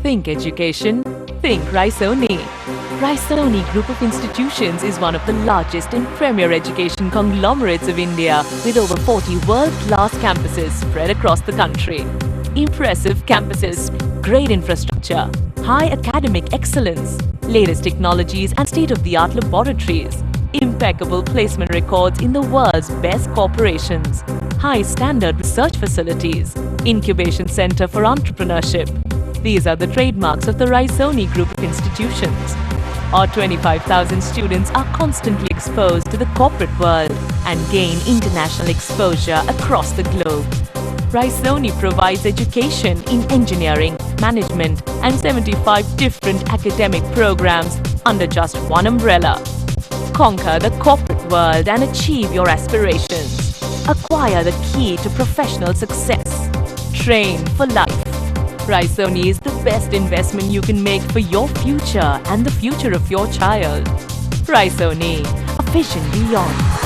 Think education, think Raisoni. Raisoni Group of Institutions is one of the largest and premier education conglomerates of India, with over 40 world-class campuses spread across the country. Impressive campuses, great infrastructure, high academic excellence, latest technologies and state-of-the-art laboratories, impeccable placement records in the world's best corporations, high-standard research facilities, incubation center for entrepreneurship. These are the trademarks of the Raisoni Group of Institutions. Our 25,000 students are constantly exposed to the corporate world and gain international exposure across the globe. Raisoni provides education in engineering, management and 75 different academic programs under just one umbrella. Conquer the corporate world and achieve your aspirations. Acquire the key to professional success. Train for life. Raisoni is the best investment you can make for your future and the future of your child. Raisoni, a vision beyond.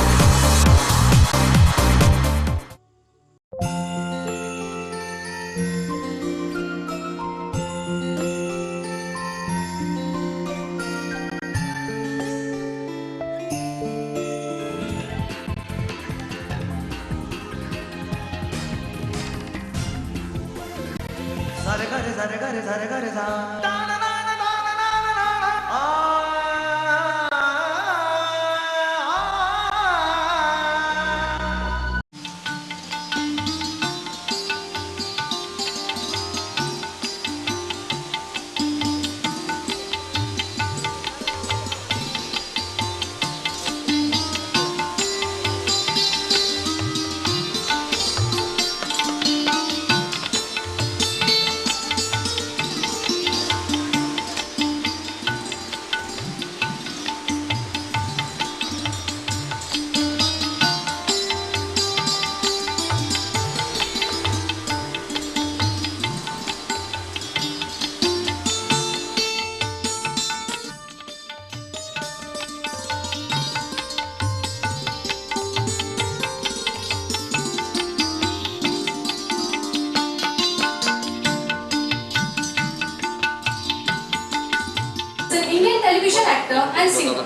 Indian television actor and singer,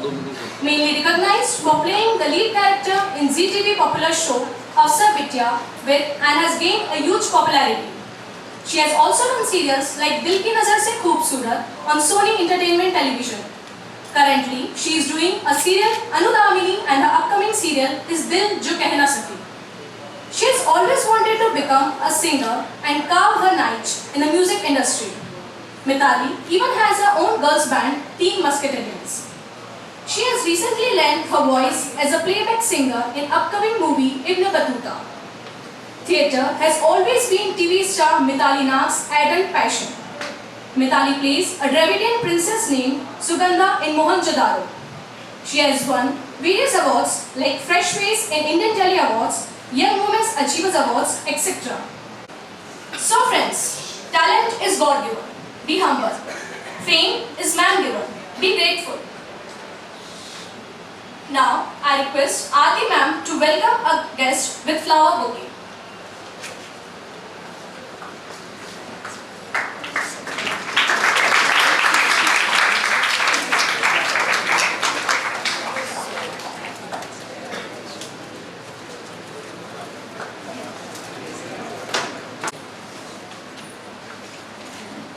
mainly recognized for playing the lead character in ZTV popular show Afsar Bitya and has gained a huge popularity. She has also done serials like Dil Ki Nazar Se Khoobsurat on Sony Entertainment Television. Currently, she is doing a serial Anu Damini and her upcoming serial is Dil Jo Keh Na Saki. She has always wanted to become a singer and carve her niche in the music industry. Mithali even has her own girls band, Teen Musketeers. She has recently lent her voice as a playback singer in upcoming movie Ibn Battuta. Theatre has always been TV star Mithali Nag's ardent passion. Mithali plays a Dravidian princess named Sugandha in Mohenjo-daro. She has won various awards like Fresh Face in Indian Tele Awards, Young Women's Achievers Awards, etc. So friends, talent is God-given. Be humble. Fame is man-given. Be grateful. Now, I request Aarti ma'am to welcome a guest with flower bouquet.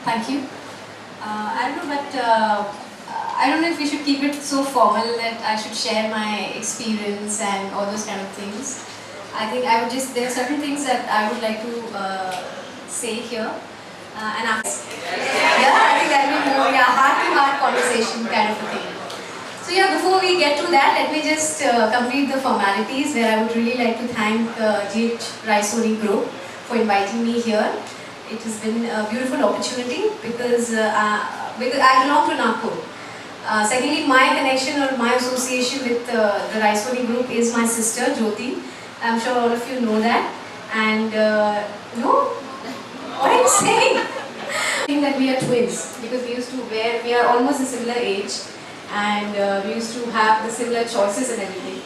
Thank you. I don't know, but I don't know if we should keep it so formal that I should share my experience and all those kind of things. I think I would just, there are certain things that I would like to say here. And after, I think that will be more heart-to-heart conversation kind of a thing. So before we get to that, let me just complete the formalities where I would really like to thank GH Raisoni Group for inviting me here. It has been a beautiful opportunity because I belong to Nagpur. Secondly, my connection or my association with the Raisoni Group is my sister Jyoti. I'm sure all of you know that. And no? What are you saying? I think that we are twins because we are almost a similar age and we used to have the similar choices and everything.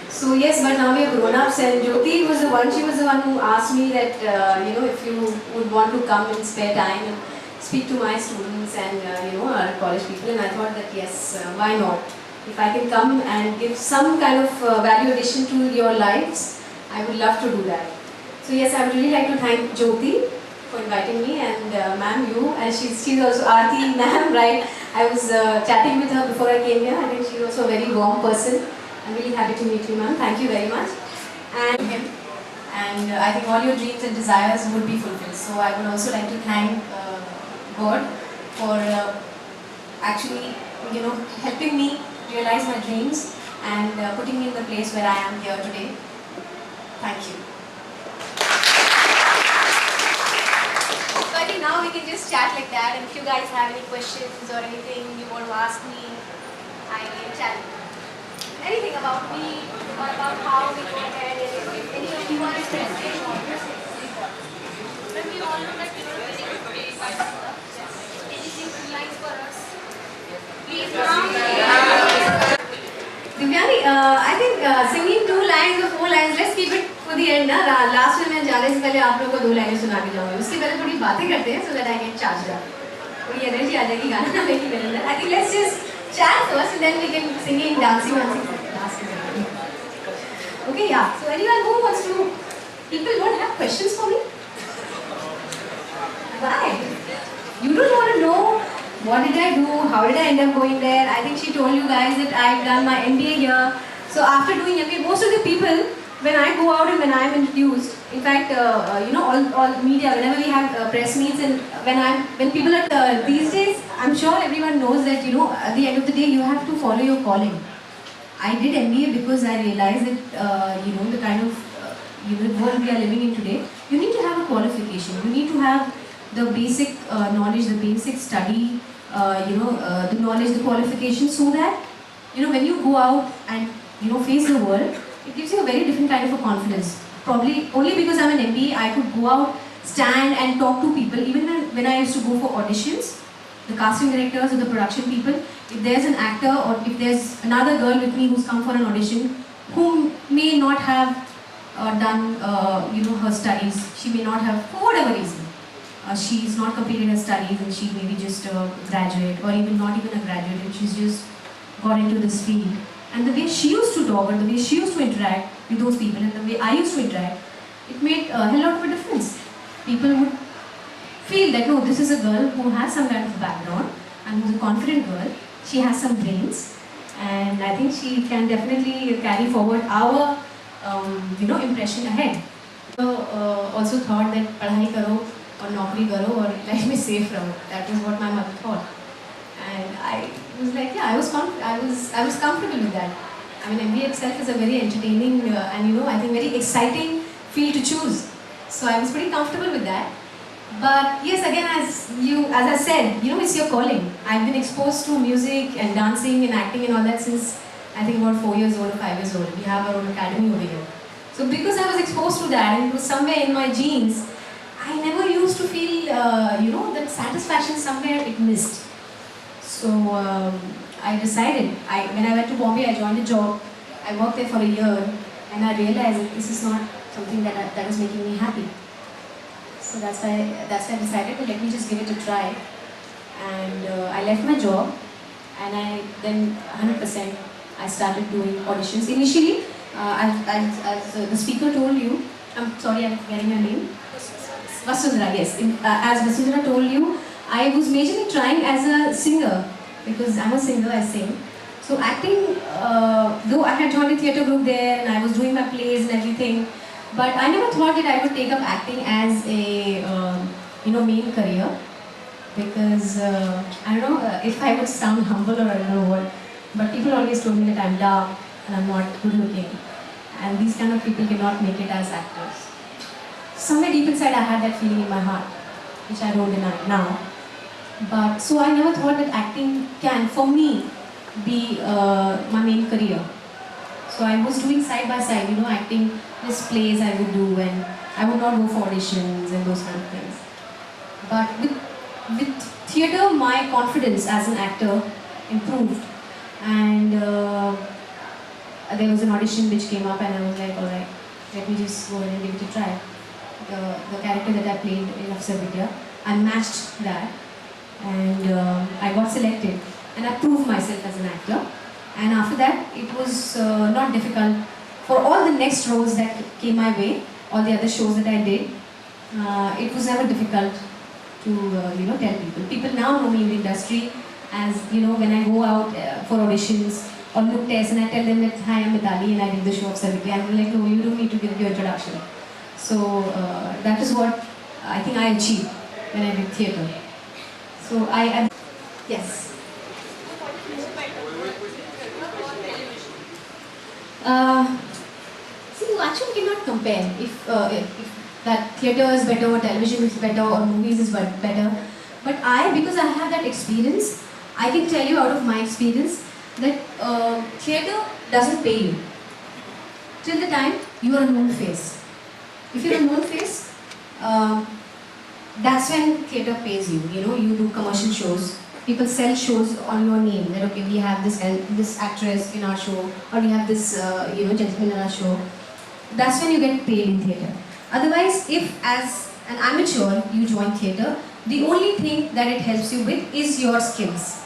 So yes, but now we are grown-ups and Jyoti was the one, she was the one who asked me that, if you would want to come in spare time and speak to my students and our college people, and I thought that yes, why not? If I can come and give some kind of value addition to your lives, I would love to do that. So yes, I would really like to thank Jyoti for inviting me, and ma'am, you, and she's also Aarti ma'am, right? I was chatting with her before I came here. I think she's also a very warm person. I'm really happy to meet you, ma'am. Thank you very much. And him. And I think all your dreams and desires would be fulfilled. So I would also like to thank God for actually, helping me realize my dreams and putting me in the place where I am here today. Thank you. So I think now we can just chat like that, and if you guys have any questions or anything you want to ask me, I can chat. Anything about me or about how we go ahead, and any of you want to say when we all know that very good day by anything nice for us. Please Divyani, I think singing 2 lines or 4 lines, let's keep it for the end. Last में मैं जाने से पहले आप लोगों को 2 लाइनें सुना के जाऊँगी. उसके पहले थोड़ी बातें करते हैं so that I get charged up. थोड़ी एनर्जी आ जाएगी गाना में कि मेरे अंदर. I think let's just chat first and then we can singing, dancing. Okay, yeah. So anyone who wants to, people don't have questions for me? Why? You don't want to know what did I do, how did I end up going there. I think she told you guys that I've done my MBA here. So after doing MBA, most of the people, when I go out and when I'm introduced, in fact, all media, whenever we have press meets, and when people are these days, I'm sure everyone knows that at the end of the day you have to follow your calling. I did MBA because I realized that the kind of world we are living in today, you need to have a qualification. You need to have the basic knowledge, the basic study, the knowledge, the qualification, so that when you go out and face the world, it gives you a very different kind of a confidence. Probably only because I'm an MBA, I could go out, stand and talk to people. Even when I used to go for auditions, the casting directors or the production people, if there's an actor or if there's another girl with me who's come for an audition, who may not have done her studies, she may not have, for whatever reason, she's not completed her studies and she may be just a graduate or even not even a graduate, and she's just got into this field. And the way she used to talk and the way she used to interact with those people and the way I used to interact, it made a hell lot of a difference. People would feel that no, this is a girl who has some kind of background and who's a confident girl. She has some brains, and I think she can definitely carry forward our impression ahead. So also thought that पढ़ाई करो और नौकरी करो और life में safe रहो. That was what my mother thought, and I was like, yeah, I was comfortable with that. I mean, MBA itself is a very entertaining and I think very exciting field to choose. So I was pretty comfortable with that. But yes, again, as I said, it's your calling. I've been exposed to music and dancing and acting and all that since I think about 4 years old or 5 years old. We have our own academy over here. So because I was exposed to that and it was somewhere in my genes, I never used to feel, that satisfaction somewhere it missed. So I decided, when I went to Bombay, I joined a job. I worked there for a year and I realized that this is not something that is making me happy. So that's why I decided to let me just give it a try. And I left my job and then 100% I started doing auditions. Initially, as the speaker told you, I'm sorry, I'm forgetting your name. Vasundhara, yes. As Vasundhara told you, I was majorly trying as a singer because I'm a singer, I sing. So acting, though I had joined a theatre group there and I was doing my plays and everything, but I never thought that I would take up acting as a main career, because I don't know if I would sound humble or I don't know what, but people always told me that I'm dark and I'm not good looking, and these kind of people cannot make it as actors. Somewhere deep inside I had that feeling in my heart, which I don't deny now. But so I never thought that acting can, for me, be my main career. So I was doing side by side, acting, these plays I would do, and I would not go for auditions and those kind of things. But with theatre, my confidence as an actor improved, and there was an audition which came up and I was like, alright, let me just go ahead and give it a try. The character that I played in Afsar Vidya, I matched that, and I got selected, and I proved myself as an actor. And after that, it was not difficult for all the next roles that came my way, all the other shows that I did. It was never difficult to tell people. People now know me in the industry as when I go out for auditions or look tests and I tell them that hi, I'm Mitali and I did the show of Sir Bittya, and they're like, no, you don't need to give your introduction. So that is what I think I achieved when I did theatre. So yes. See, you actually cannot compare if that theatre is better or television is better or movies is better. But because I have that experience, I can tell you out of my experience that theatre doesn't pay you till the time you are a known face. If you're a known face, that's when theatre pays you. You do commercial shows. People sell shows on your name. That okay, we have this actress in our show, or we have this gentleman in our show. That's when you get paid in theatre. Otherwise, if as an amateur you join theatre, the only thing that it helps you with is your skills,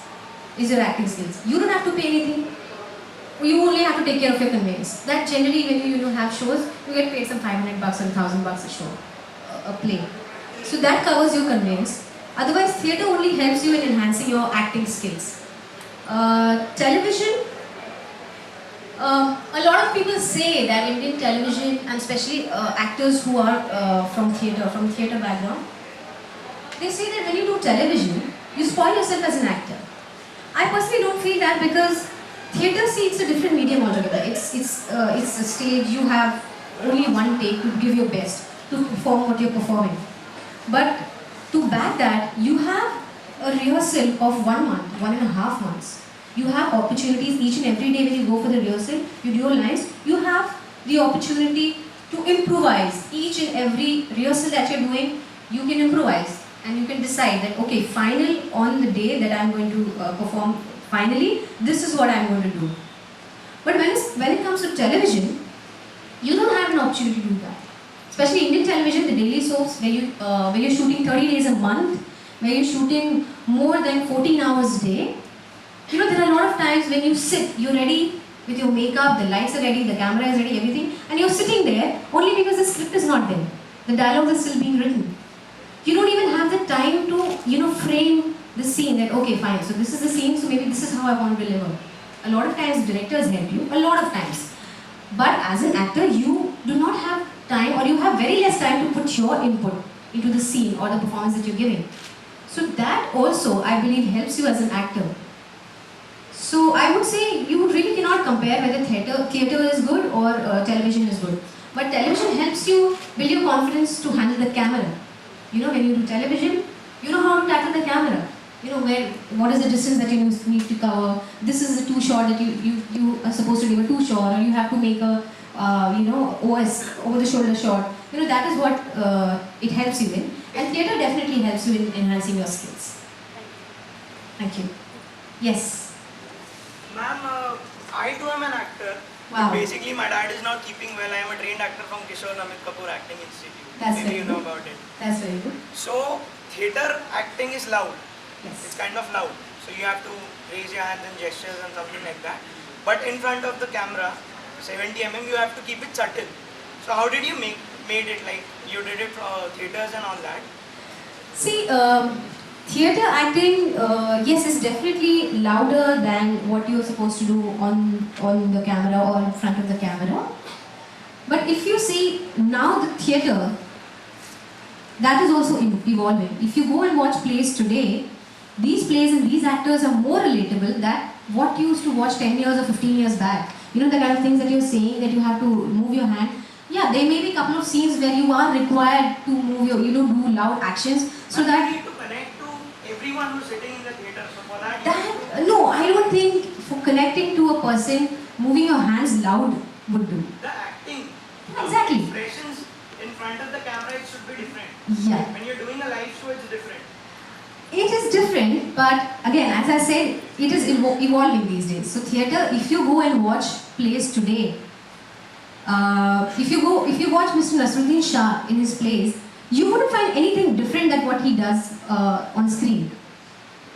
is your acting skills. You don't have to pay anything. You only have to take care of your conveyance. That generally when you have shows, you get paid some $500 or $1,000 a show, a play. So that covers your conveyance. Otherwise, theatre only helps you in enhancing your acting skills. Television, a lot of people say that Indian television, and especially actors who are from theatre background, they say that when you do television, you spoil yourself as an actor. I personally don't feel that, because theatre, see, it's a different medium altogether. It's a stage. You have only one take to give your best, to perform what you're performing. But to back that, you have a rehearsal of 1 month, 1.5 months. You have opportunities each and every day when you go for the rehearsal, you do your lines, you have the opportunity to improvise. Each and every rehearsal that you're doing, you can improvise. And you can decide that, okay, final on the day that I'm going to perform, finally, this is what I'm going to do. But when it comes to television, you don't have an opportunity to do that. Especially Indian television, the daily soaps, where you're shooting 30 days a month, where you're shooting more than 14 hours a day. There are a lot of times when you sit, you're ready with your makeup, the lights are ready, the camera is ready, everything, and you're sitting there only because the script is not there. The dialogues are still being written. You don't even have the time to, frame the scene that, okay, fine, so this is the scene, so maybe this is how I want to deliver. A lot of times directors help you, a lot of times. But as an actor, you do not have time, or you have very less time to put your input into the scene or the performance that you're giving. So that also, I believe, helps you as an actor. So I would say you really cannot compare whether theatre is good or television is good. But television helps you build your confidence to handle the camera. When you do television, you know how to tackle the camera. What is the distance that you need to cover. This is the 2 shot that you are supposed to give a 2 shot, or you have to make a OS, over the shoulder shot. That is what it helps you in. And theatre definitely helps you in enhancing your skills. Thank you. Yes. Ma'am, I too am an actor. Wow. Basically, my dad is not keeping well. I am a trained actor from Kishore Namit Kapoor Acting Institute. That's Maybe very you know good. about it. That's very good. So, theatre acting is loud. Yes. It's kind of loud. So, you have to raise your hands and gestures and something like that. But in front of the camera, 70 mm, you have to keep it subtle. So, how did you made it? Like, you did it for theatres and all that? See, theatre acting, yes, is definitely louder than what you're supposed to do on the camera or in front of the camera. But if you see now the theatre, that is also evolving. If you go and watch plays today, these plays and these actors are more relatable than what you used to watch 10 years or 15 years back. The kind of things that you're saying, that you have to move your hand. Yeah, there may be a couple of scenes where you are required to move your, do loud actions. So but that you need to connect to everyone who's sitting in the theatre. So for that, no, I don't think for connecting to a person, moving your hands loud would do. the acting, Exactly. expressions in front of the camera, it should be different. Yeah. When you're doing a live show, it's different. It is different, but again, as I said, it is evolving these days. So theatre, if you go and watch plays today, if you watch Mr. Nasruddin Shah in his plays, you wouldn't find anything different than what he does on screen.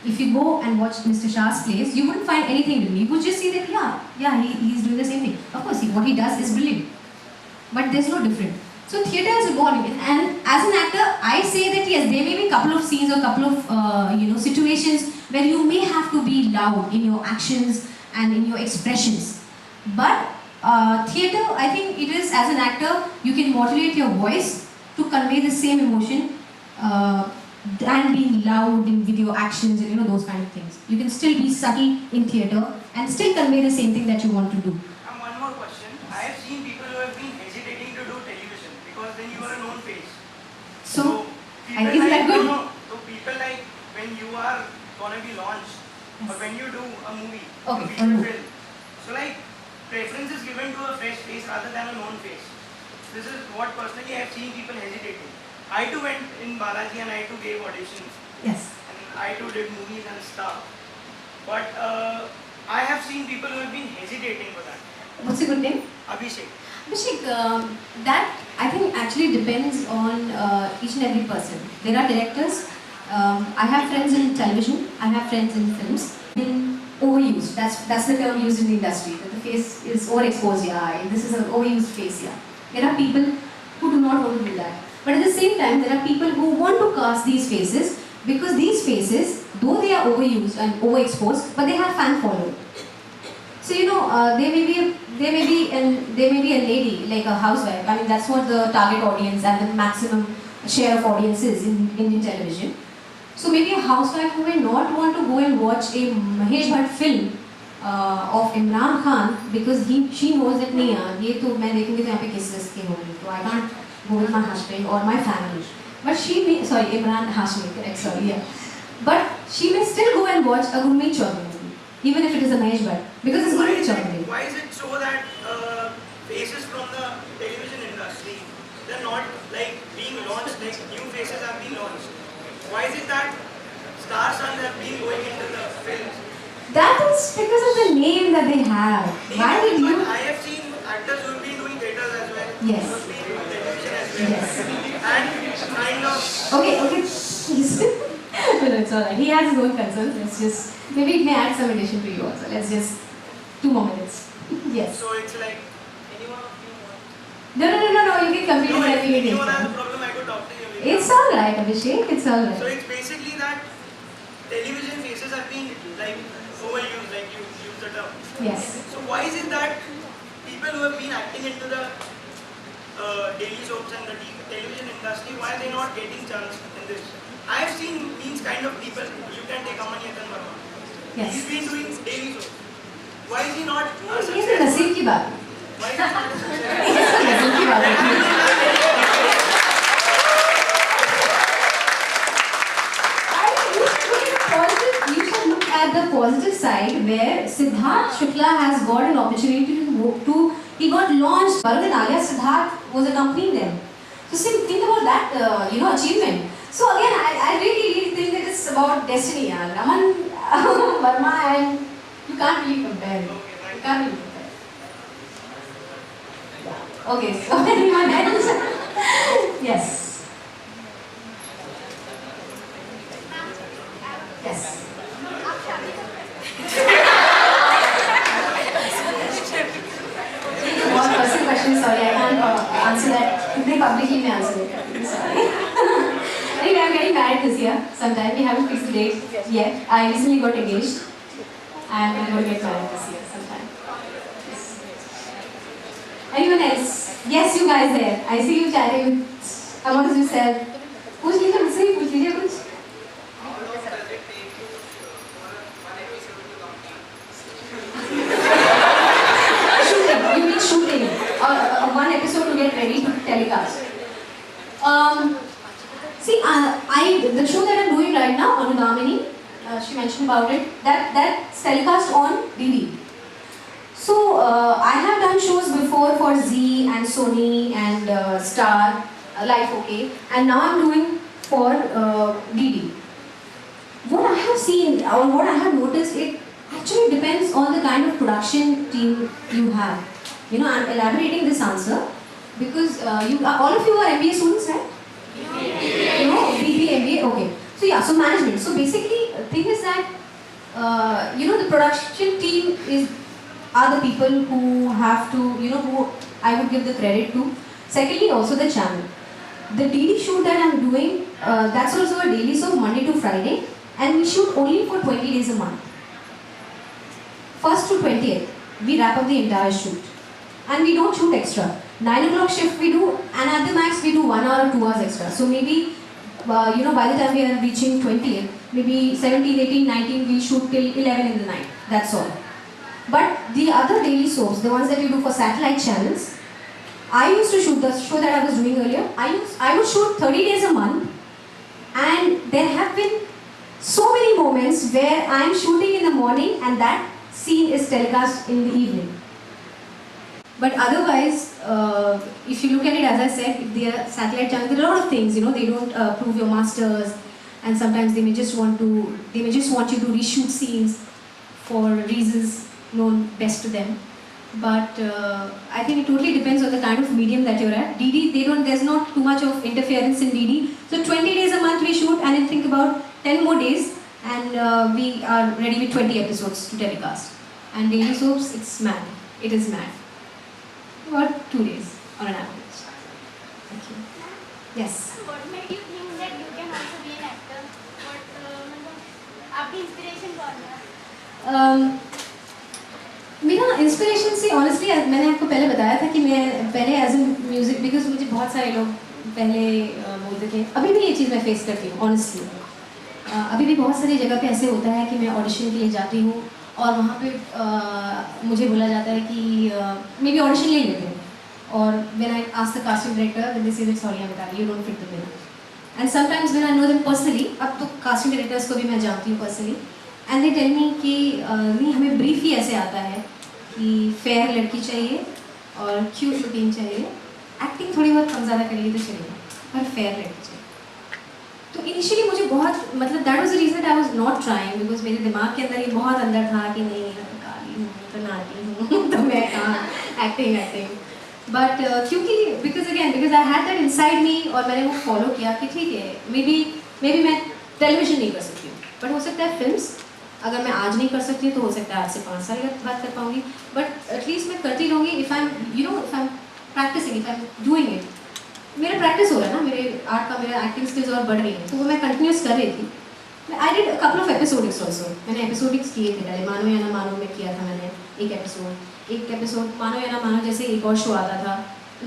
if you go and watch Mr. Shah's plays, you wouldn't find anything new. You would just see that, he's doing the same thing. Of course, what he does is brilliant. But there's no different. So theatre is evolving, and as an actor, I say that yes, there may be a couple of scenes or couple of situations where you may have to be loud in your actions and in your expressions. But theatre, I think it is, as an actor, you can modulate your voice to convey the same emotion than being loud in video actions and those kind of things. You can still be subtle in theatre and still convey the same thing that you want to do. And one more question. I have seen people who have been hesitating to do television because then you are a known face. So people isn't that good? So people like when you are gonna be launched or when you do a movie, Okay, a feature film. So like preference is given to a fresh face rather than a known face. This is what personally I have seen people hesitating. I too went in Balaji and I too gave auditions. Yes. And I too did movies and stuff. But I have seen people who have been hesitating for that. What's your good name? Abhishek. Abhishek, that I think actually depends on each and every person. There are directors. I have friends in television. I have friends in films. Been overused. That's the term used in the industry. That the face is overexposed. Yeah, this is an overused face. Yeah. There are people who do not want to do that. But at the same time, there are people who want to cast these faces because these faces, though they are overused and overexposed, but they have fan following. So there may be a lady like a housewife. I mean, that's what the target audience and the maximum share of audience is in Indian television. So maybe a housewife who may not want to go and watch a Mahesh Bhatt film of Imran Khan because she knows that नहीं यार ये तो मैं देखूँगी तो यहाँ पे cases के होंगे तो I can't go with my husband or my family. But she may Imran Hashmi, correct, sorry, yeah. But she may still go and watch a Gurmeet Chaudhary movie, even if it is a Mahesh Bhatt, because it's Gurmeet Chaudhary. Why is it so that faces from the television industry, they're not like being launched, like new faces are being launched? Why is it that star sons have been going into the films? That is because of the name that they have. Why did you? I have seen actors who have been doing theatres as well. Yes. Who have been doing television as well. Yes. And kind of. Okay. Please. No, it's alright. He has his own concerns. Let's just maybe it may add some addition to you also. Let's just 2 more minutes. Yes. So it's like anyone of you. No. You can complete it. Anyone has a problem, I could talk to you. It's alright, Abhishek. It's So alright. it's basically that television faces are being like overused, like you use the term. Yes. So why is it that people who have been acting into the daily soaps and the television industry, why are they not getting chance in this? I have seen these kind of people. You can take Amanyakan Verma. Yes. He's been doing daily soaps. Why is he not a ये तो success? नसीब की बात है. Why is he not a success? ये तो नसीब की बात है. You should look at the positive side where Siddharth Shukla has got an opportunity he got launched. Bharat and Alia, Siddharth was accompanying them. So think about that, achievement. So again, I really think that it's about destiny. Raman Verma and you can't really compare. You can't really compare. Yeah. Okay, so anyone else? Yes. Yes. One personal question, sorry, I can't answer that. They publicly may answer it. Sorry. Anyway, I'm getting married this year sometime. We haven't fixed the date yet. I recently got engaged. And I'm going to get married this year sometime. Yes. Anyone else? Yes, you guys there. I see you chatting with amongst yourself. पूछ लीजिए मुझसे ही पूछ लीजिए कुछ. You mean shooting or one episode to get ready to telecast? See, the show that I'm doing right now, Anudamini, she mentioned about it. That's telecast on DD. So I have done shows before for Z and Sony and Star, Life OK, and now I'm doing for DD. What I have seen or what I have noticed, it actually depends on the kind of production team you have. I'm elaborating this answer because all of you are MBA students, right? BBA, MBA, okay. So management. So basically, thing is that the production team are the people who have to, who I would give the credit to. Secondly, also the channel. The DD shoot that I'm doing, that's also a daily soap, Monday to Friday, and we shoot only for 20 days a month. 1st to 20th, we wrap up the entire shoot. And we don't shoot extra. 9 o'clock shift we do, and at the max we do 1 hour or 2 hours extra. So maybe, by the time we are reaching 20th, maybe 17, 18, 19, we shoot till 11 in the night. That's all. But the other daily soaps, the ones that you do for satellite channels, I used to shoot the show that I was doing earlier. I would shoot 30 days a month, and there have been so many moments where I'm shooting in the morning and that scene is telecast in the evening. But otherwise, if you look at it, as I said, they are satellite channels. There are a lot of things, they don't prove your masters, and sometimes they may just want you to reshoot scenes for reasons known best to them. But I think it totally depends on the kind of medium that you're at. DD, there's not too much of interference in DD. So 20 days a month we shoot, and then think about 10 more days, and we are ready with 20 episodes to telecast. And daily soaps, it's mad. It is mad. About 2 days on an average. Thank you. Yes. What made you think that you can also be an actor? आपकी inspiration कौन है? मेरा inspiration से honestly मैंने आपको पहले बताया था कि मैं पहले एज ए म्यूजिक, बिकॉज मुझे बहुत सारे लोग पहले बोलते थे, अभी भी ये चीज़ मैं फेस करती हूँ ऑनेस्टली। अभी भी बहुत सारी जगह पे ऐसे होता है कि मैं ऑडिशन के लिए जाती हूँ और वहाँ पे मुझे बोला जाता है कि मे बी ऑडिशन ले लेते हैं, और when I ask the casting director they say that sorry Amitabh you don't fit the bill, and sometimes when I know them personally, अब तो कास्टिंग डायरेक्टर्स को भी मैं जानती हूँ personally, and they tell me कि नहीं हमें ब्रीफ ही ऐसे आता है कि फेयर लड़की चाहिए और क्यूट लुकिंग चाहिए, एक्टिंग थोड़ी बहुत कम ज़्यादा करेगी तो चलेगा, पर फेयर लड़की चाहिए। तो इनिशियली मुझे बहुत that was the reason I was not trying, because मेरे दिमाग के अंदर ये बहुत अंदर था कि नहीं मैं तो काली हूँ तो नाटी हूँ तो मैं कहाँ एक्टिंग बट क्योंकि because I had that inside me, और मैंने वो फॉलो किया कि ठीक है मे बी मैं टेलीविजन नहीं कर सकती हूँ, बट हो सकता है फिल्म्स, अगर मैं आज नहीं कर सकती तो हो सकता है आज से 5 साल बाद कर पाऊँगी, बट एटलीस्ट मैं करती रहूँगी if I am practising, if I am doing it. मेरा प्रैक्टिस हो रहा है ना, मेरे आर्ट का मेरा एक्टिंग स्किल्स और बढ़ रही है, तो वो मैं कंटिन्यूस कर रही थी। I did couple of episodics also, मैंने एपिसोडिक्स किए थे पहले, मानो या ना मानो में किया था मैंने एक एपिसोड मानो या ना मानो जैसे एक और शो आता था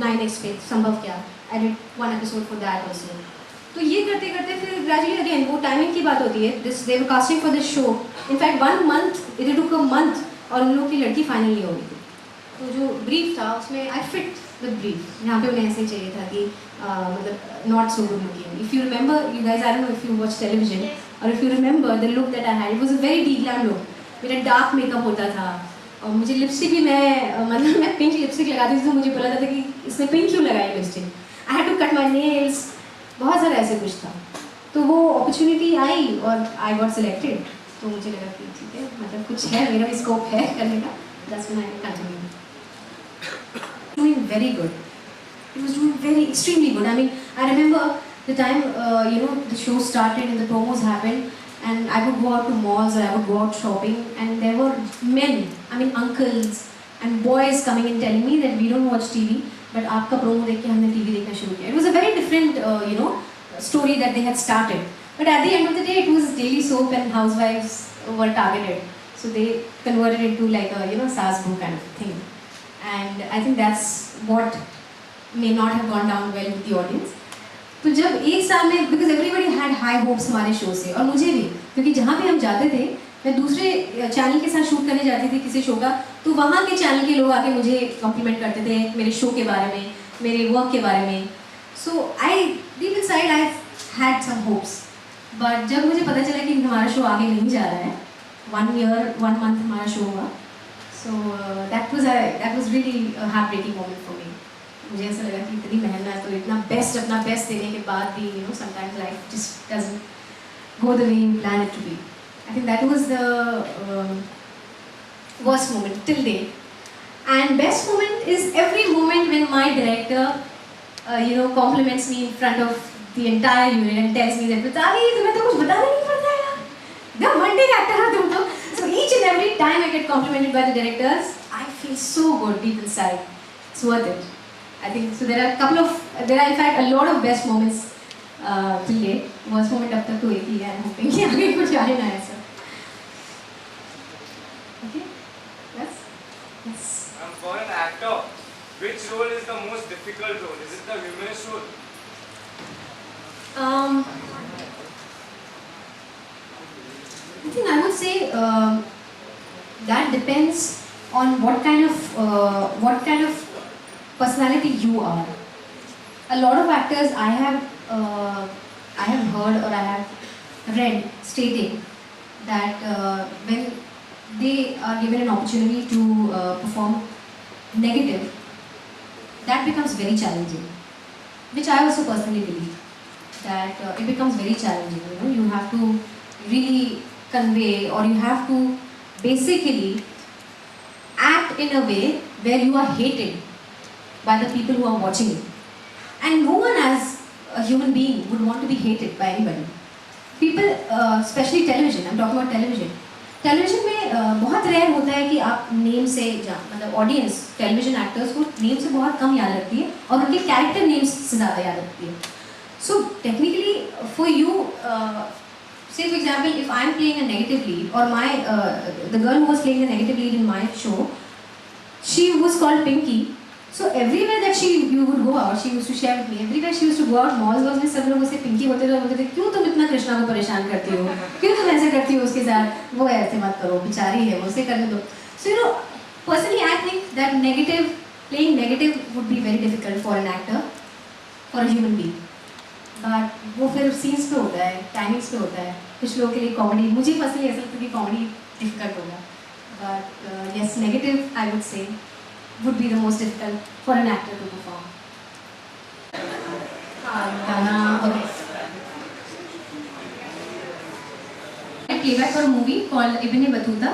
9X पे संभव क्या, I did 1 episode for that also. तो ये करते करते फिर ग्रेजुअली अगेन वो टाइमिंग की बात होती है, this they were casting for this show, in fact 1 month it took a month, और उन लोग की लड़की फाइनल नहीं हो गई थी। तो जो ब्रीफ था उसमें आई फिट विद ब्रीफ, यहाँ पे उन्हें ऐसे ही चाहिए था कि मतलब not so good looking. If you remember you guys, I don't know if you watch television और if you remember the look that I had, it was a very deglam look. मेरा dark makeup होता था और मुझे lipstick भी मैं pink lipstick लगाती थी, तो मुझे बोला जाता था कि इसने पिंक क्यों लगाई lipstick, I had to cut my nails, बहुत सारा ऐसे कुछ था। तो वो अपॉर्चुनिटी आई और आई गॉट सिलेक्टेड, तो मुझे लगा कि ठीक है मतलब कुछ है, मेरा भी स्कोप है करने का, that's when I continue. Doing very good. It was doing very extremely good. I mean, I remember the time the show started and the promos happened, and I would go out to malls or I would go out shopping, and there were men, I mean uncles and boys coming and telling me that we don't watch TV, but आपका promo देख के हमने TV देखना शुरू किया. It was a very different story that they had started. But at the end of the day, it was daily soap and housewives were targeted, so they converted it to like a SaaS book kind of thing. And I think that's what may not have gone down well with the audience. तो जब एक साल में, because everybody had high hopes हमारे show से, और मुझे भी, क्योंकि जहाँ पे हम जाते थे, मैं दूसरे चैनल के साथ शूट करने जाती थी किसी शो का, तो वहाँ के चैनल के लोग आके मुझे कॉम्प्लीमेंट करते थे मेरे शो के बारे में, मेरे वर्क के बारे में। So I deep inside I had some hopes, but जब मुझे पता चला कि हमारा शो आगे नहीं जा रहा है, 1 year 1 month हमारा शो हुआ, so that was really a heartbreaking moment for me. मुझे ऐसा लगा कि इतनी मेहनत और इतना बेस्ट अपना बेस्ट देने के बाद भी sometimes life just doesn't go the way you plan it to be. I think that was the worst moment till date. And best moment is every moment when my director compliments me in front of the entire unit and tells me that Mitali, तुम्हें तो कुछ बताना नहीं पड़ता है यार, कैसे actor हो तुम तो? So each and every time I get complimented by the directors, I feel so good deep inside. It's worth it. I think so. There are in fact a lot of best moments till date. Worst moment अब तक तो एक ही है. I'm hoping कि आगे कुछ आए ना ऐसा. Okay. Yes. For an actor, which role is the most difficult role? Is it the humorous role? I think I would say that depends on what kind of personality you are. A lot of actors I have heard or I have read stating that when they are given an opportunity to perform negative, that becomes very challenging. Which I also personally believe that it becomes very challenging. You know, you have to really convey, or you have to basically act in a way where you are hated by the people who are watching it. And no one as a human being would want to be hated by anybody. People, especially television, I'm talking about television. Television में बहुत rare होता है कि आप name से मतलब audience television actors को name से बहुत कम याद रखती है और उनके कैरेक्टर नेम्स से ज़्यादा याद रखती है. So technically for you say for example, if I am playing a negative lead, or the girl who was playing the negative lead in my show, she was called Pinky. So everywhere that you would go out, she used to share with me. Everywhere she used to go out, malls में सब लोग उसे पिंकी बोलते थे, क्यों तुम इतना कृष्णा को परेशान करती हो, क्यों तुम ऐसे करती हो उसके साथ, वो ऐसे मत करो, बेचारी है, उसे करने दो. So you know, personally I think that playing negative would be very difficult for an actor, for a human being. But वो फिर सीन्स पे होता है, टाइमिंग्स पे होता है. कुछ लोगों के लिए कॉमेडी, मुझे पर्सनली ऐसा लगता है कि कॉमेडी डिफिकल्ट होगा. But yes, negative I would say would be the most difficult for an actor to perform. Okay. I playback for a movie called Ibn Battuta.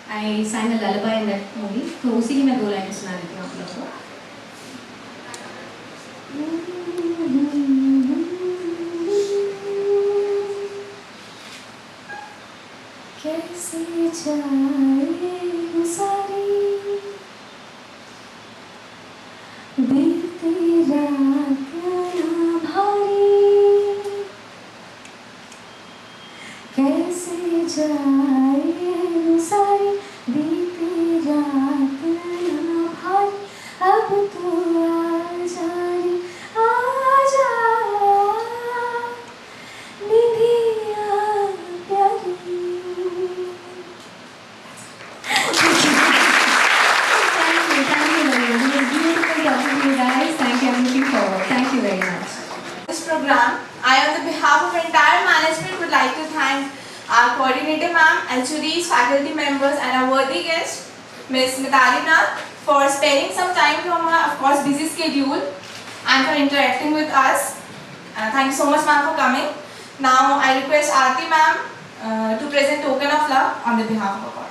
I sang a lullaby in that movie. तो उसी की मैं 2 लाइनें सुना देती हूँ आप लोगों को. कैसे जाए सारी बीती रात ना भारी, कैसे जाए सारी बीती रात ना भारी, अब तो आ जाए आजा निधिया प्यारी. Thank you very much. This program, I on the behalf of entire management would like to thank our coordinator ma'am, HODs, faculty members and our worthy guest, Ms. Mitali Nath, for sparing some time from her, of course, busy schedule and for interacting with us. Thank you so much ma'am for coming. Now I request Aarti ma'am to present token of love on the behalf of our